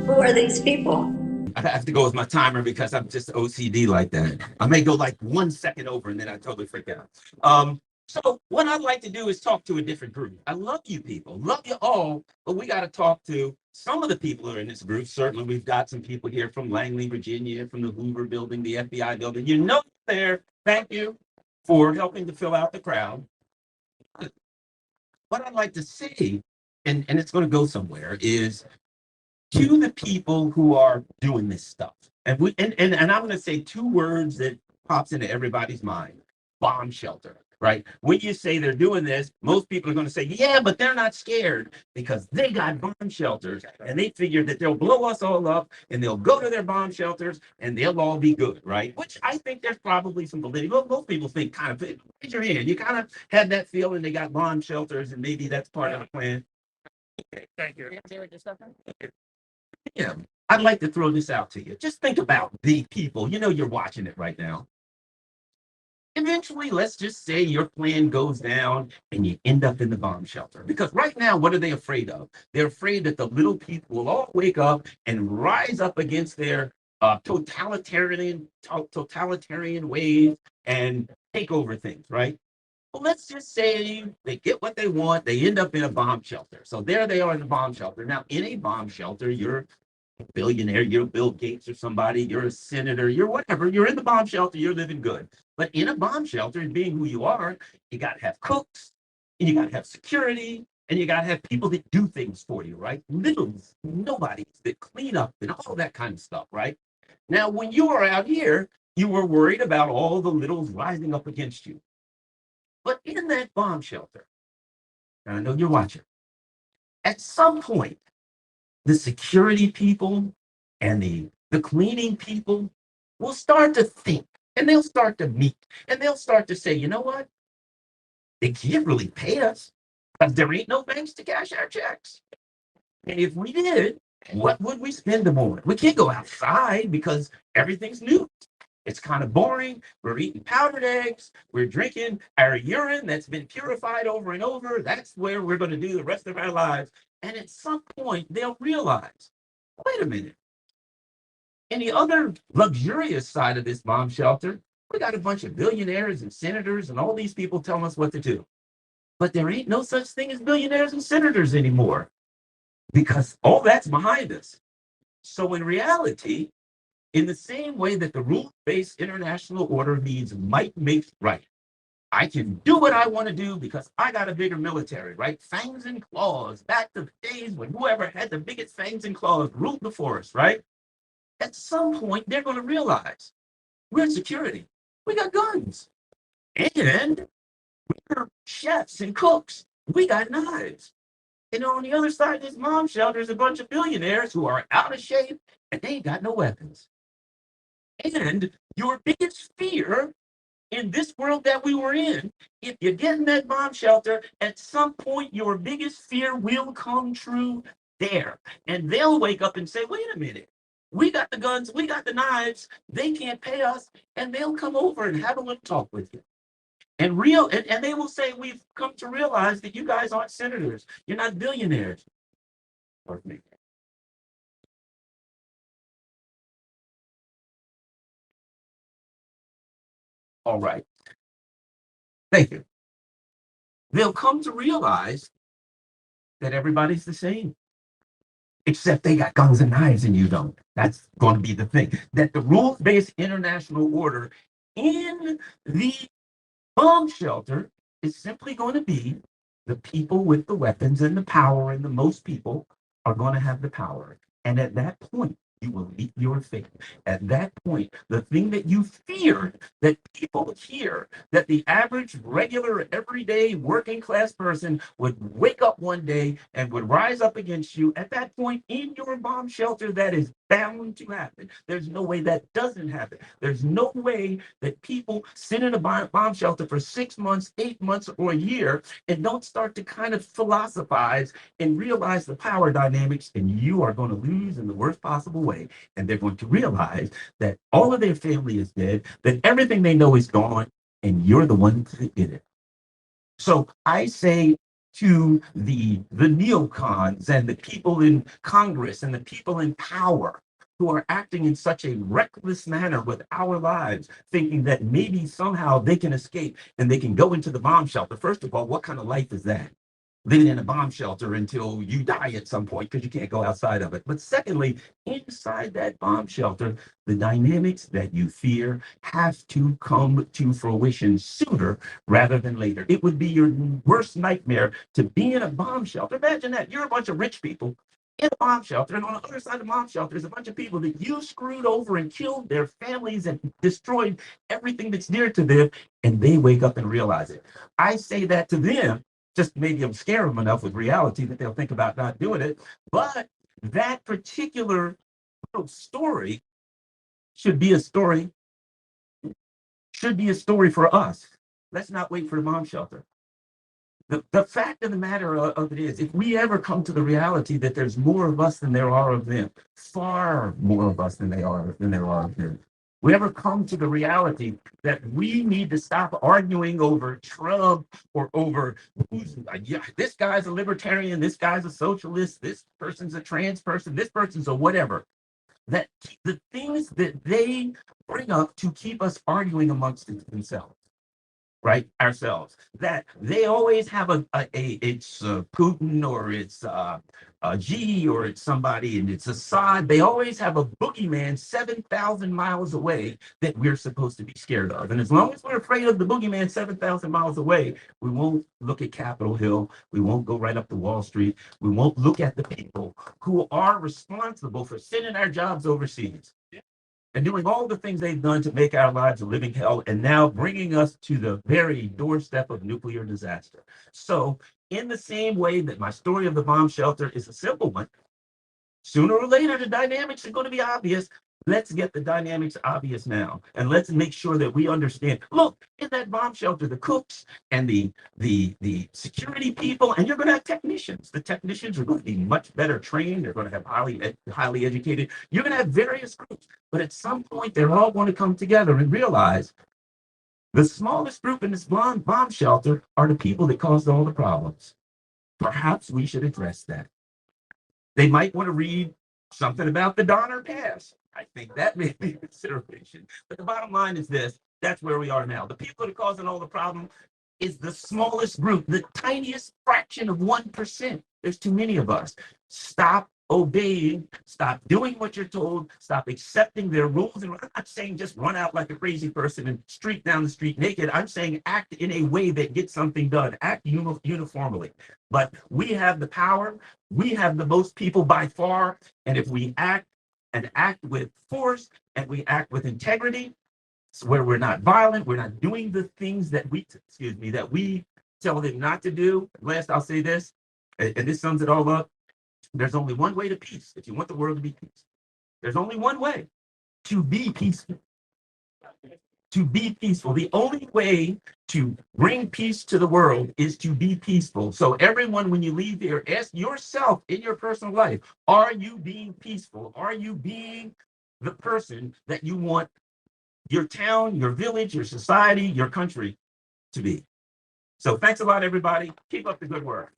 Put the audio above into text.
Who are these people? I have to go with my timer because I'm just OCD like that. I may go like 1 second over and then I totally freak out. So what I'd like to do is talk to a different group. I love you people, love you all, but we got to talk to some of the people who are in this group. Certainly, we've got some people here from Langley, Virginia, from the Hoover building, the FBI building. You know, there. Thank you for helping to fill out the crowd. What I'd like to say, and it's going to go somewhere, is to the people who are doing this stuff. And I'm going to say two words that pops into everybody's mind: bomb shelter. Right? When you say they're doing this, most people are going to say, yeah, but they're not scared because they got bomb shelters and they figure that they'll blow us all up and they'll go to their bomb shelters and they'll all be good, right? Which I think there's probably some validity. Well, most people think kind of, raise your hand. You kind of had that feeling they got bomb shelters and maybe that's part of the plan. Okay, thank you. Yeah, I'd like to throw this out to you. Just think about the people. You know, you're watching it right now. Eventually, let's just say your plan goes down and you end up in the bomb shelter. Because right now, what are they afraid of? They're afraid that the little people will all wake up and rise up against their totalitarian ways and take over things, right? Well, let's just say they get what they want. They end up in a bomb shelter. So there they are in the bomb shelter. Now, in a bomb shelter, you're billionaire, you're Bill Gates or somebody, you're a senator, you're whatever, you're in the bomb shelter, you're living good. But in a bomb shelter, and being who you are, you got to have cooks, and you got to have security, and you got to have people that do things for you, right? Littles, nobodies that clean up and all that kind of stuff, right? Now, when you were out here, you were worried about all the littles rising up against you. But in that bomb shelter, and I know you're watching, at some point, the security people and the cleaning people will start to think and they'll start to meet and they'll start to say, you know what? They can't really pay us because there ain't no banks to cash our checks. And if we did, what would we spend them on? We can't go outside because everything's new. It's kind of boring. We're eating powdered eggs. We're drinking our urine that's been purified over and over. That's where we're going to do the rest of our lives. And at some point, they'll realize, wait a minute. In the other luxurious side of this bomb shelter, we got a bunch of billionaires and senators and all these people telling us what to do. But there ain't no such thing as billionaires and senators anymore because all that's behind us. So in reality, in the same way that the rules-based international order needs might makes right, I can do what I want to do because I got a bigger military, right? Fangs and claws, back to the days when whoever had the biggest fangs and claws ruled before us, right? At some point, they're going to realize we're in security. We got guns. And we're chefs and cooks. We got knives. And on the other side of this bomb shelter is a bunch of billionaires who are out of shape and they ain't got no weapons. And your biggest fear in this world that we were in, if you get in that bomb shelter, at some point your biggest fear will come true there. And they'll wake up and say, wait a minute, we got the guns, we got the knives, they can't pay us, and they'll come over and have a little talk with you. And they will say, we've come to realize that you guys aren't senators, you're not billionaires. All right. Thank you. They'll come to realize that everybody's the same, except they got guns and knives and you don't. That's going to be the thing. That the rules-based international order in the bomb shelter is simply going to be the people with the weapons and the power, and the most people are going to have the power. And at that point, you will meet your fate. At that point, the thing that you feared, that people here, that the average, regular, everyday working class person would wake up one day and would rise up against you, at that point in your bomb shelter, that is bound to happen. There's no way that doesn't happen. There's no way that people sit in a bomb shelter for 6 months, 8 months, or a year and don't start to kind of philosophize and realize the power dynamics, and you are going to lose in the worst possible way. And they're going to realize that all of their family is dead, that everything they know is gone, and you're the one to get it. So I say to the neocons and the people in Congress and the people in power who are acting in such a reckless manner with our lives, thinking that maybe somehow they can escape and they can go into the bomb shelter. First of all, what kind of life is that? Living in a bomb shelter until you die at some point because you can't go outside of it. But secondly, inside that bomb shelter, the dynamics that you fear have to come to fruition sooner rather than later. It would be your worst nightmare to be in a bomb shelter. Imagine that you're a bunch of rich people in a bomb shelter, and on the other side of the bomb shelter is a bunch of people that you screwed over and killed their families and destroyed everything that's dear to them, and they wake up and realize it. I say that to them just maybe I'm scare them enough with reality that they'll think about not doing it. But that particular little story should be a story, should be a story for us. Let's not wait for the bomb shelter. The fact of the matter of it is, if we ever come to the reality that there's more of us than there are of them, far more of us than there are of them, we ever come to the reality that we need to stop arguing over Trump or over who's, yeah, this guy's a libertarian, this guy's a socialist, this person's a trans person, this person's a whatever. That the things that they bring up to keep us arguing amongst themselves, right? Ourselves. That they always have it's Putin or it's G or it's somebody and it's Assad. They always have a boogeyman 7,000 miles away that we're supposed to be scared of. And as long as we're afraid of the boogeyman 7,000 miles away, we won't look at Capitol Hill. We won't go right up to Wall Street. We won't look at the people who are responsible for sending our jobs overseas and doing all the things they've done to make our lives a living hell, and now bringing us to the very doorstep of nuclear disaster. So, in the same way that my story of the bomb shelter is a simple one, sooner or later the dynamics are going to be obvious. Let's get the dynamics obvious now, and let's make sure that we understand. Look, in that bomb shelter, the cooks and the security people, and you're going to have technicians. The technicians are going to be much better trained. They're going to have highly educated. You're going to have various groups, but at some point, they're all going to come together and realize the smallest group in this bomb shelter are the people that caused all the problems. Perhaps we should address that. They might want to read something about the Donner Pass. I think that may be a consideration. But the bottom line is this: that's where we are now. The people that are causing all the problem is the smallest group, the tiniest fraction of 1%. There's too many of us. Stop obeying, stop doing what you're told, stop accepting their rules. And I'm not saying just run out like a crazy person and streak down the street naked. I'm saying act in a way that gets something done, act uniformly. But we have the power, we have the most people by far, and if we act and act with force and we act with integrity, where we're not violent, we're not doing the things that we tell them not to do. Last, I'll say this, and this sums it all up. There's only one way to peace. If you want the world to be peace, there's only one way to be peaceful. To be peaceful. The only way to bring peace to the world is to be peaceful. So everyone, when you leave here, ask yourself in your personal life, are you being peaceful? Are you being the person that you want your town, your village, your society, your country to be? So thanks a lot, everybody. Keep up the good work.